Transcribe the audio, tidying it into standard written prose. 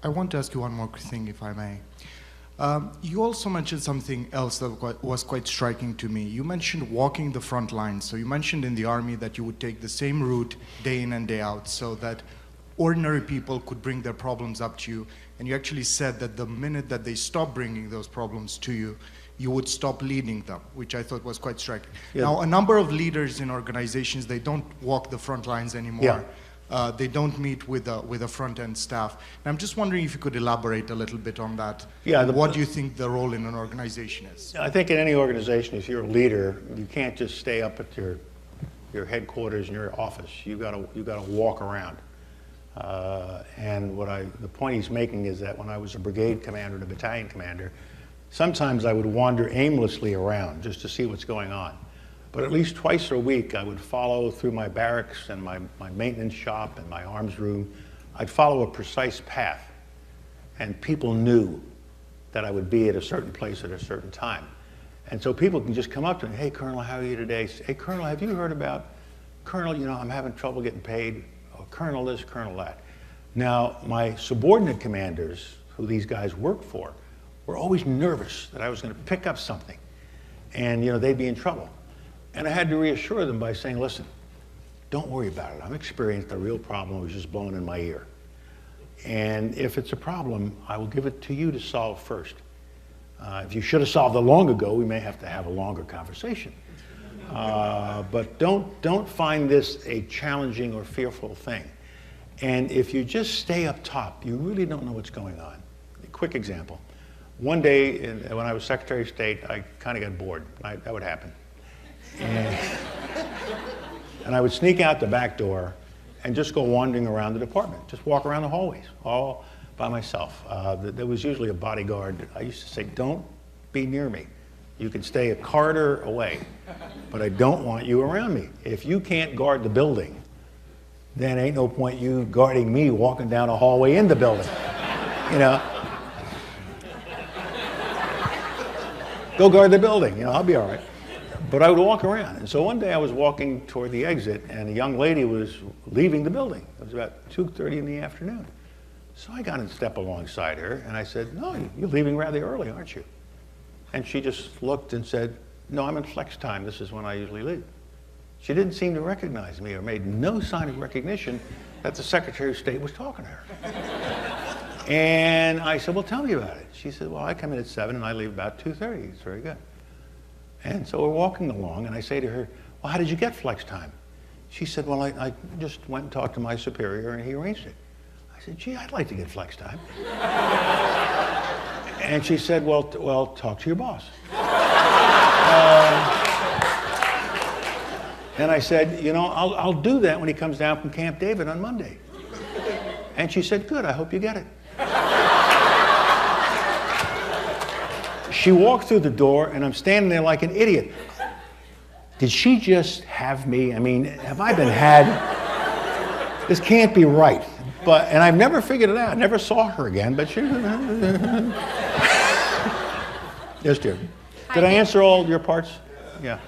I want to ask you one more thing, if I may. You also mentioned something else that was quite striking to me. You mentioned walking the front lines. So you mentioned in the Army that you would take the same route day in and day out so that ordinary people could bring their problems up to you. And you actually said that the minute that they stop bringing those problems to you, you would stop leading them, which I thought was quite striking. Yeah. Now, a number of leaders in organizations, they don't walk the front lines anymore. Yeah. They don't meet with a front-end staff. And I'm just wondering if you could elaborate a little bit on that. Yeah, what do you think the role in an organization is? I think in any organization, if you're a leader, you can't just stay up at your headquarters in your office. You gotta walk around. And the point he's making is that when I was a brigade commander and a battalion commander, sometimes I would wander aimlessly around just to see what's going on. But at least twice a week, I would follow through my barracks and my maintenance shop and my arms room. I'd follow a precise path. And people knew that I would be at a certain place at a certain time. And so people can just come up to me, hey, Colonel, how are you today? Hey, Colonel, have you heard about, Colonel, I'm having trouble getting paid. Or Colonel this, Colonel that. Now, my subordinate commanders, who these guys worked for, were always nervous that I was going to pick up something. And, they'd be in trouble. And I had to reassure them by saying, listen, don't worry about it. I've experienced a real problem. It was just blowing in my ear. And if it's a problem, I will give it to you to solve first. If you should have solved it long ago, we may have to have a longer conversation. But don't find this a challenging or fearful thing. And if you just stay up top, you really don't know what's going on. A quick example. One day, when I was Secretary of State, I kind of got bored. That would happen. And I would sneak out the back door and just go wandering around the department, just walk around the hallways, all by myself. There was usually a bodyguard. I used to say, don't be near me. You can stay a corridor away, but I don't want you around me. If you can't guard the building, then ain't no point you guarding me walking down a hallway in the building, Go guard the building, I'll be all right. But I would walk around. And so one day I was walking toward the exit and a young lady was leaving the building. It was about 2:30 in the afternoon. So I got in step alongside her and I said, no, you're leaving rather early, aren't you? And she just looked and said, no, I'm in flex time. This is when I usually leave. She didn't seem to recognize me or made no sign of recognition that the Secretary of State was talking to her. And I said, well, tell me about it. She said, well, I come in at 7 and I leave about 2:30. It's very good. And so we're walking along, and I say to her, well, how did you get flex time? She said, well, I just went and talked to my superior, and he arranged it. I said, gee, I'd like to get flex time. And she said, well, talk to your boss. And I said, I'll do that when he comes down from Camp David on Monday. And she said, good, I hope you get it. She walked through the door, and I'm standing there like an idiot. Did she just have me? I mean, have I been had? This can't be right. And I've never figured it out. I never saw her again, but she... Yes, dear. Did I answer all your parts? Yeah.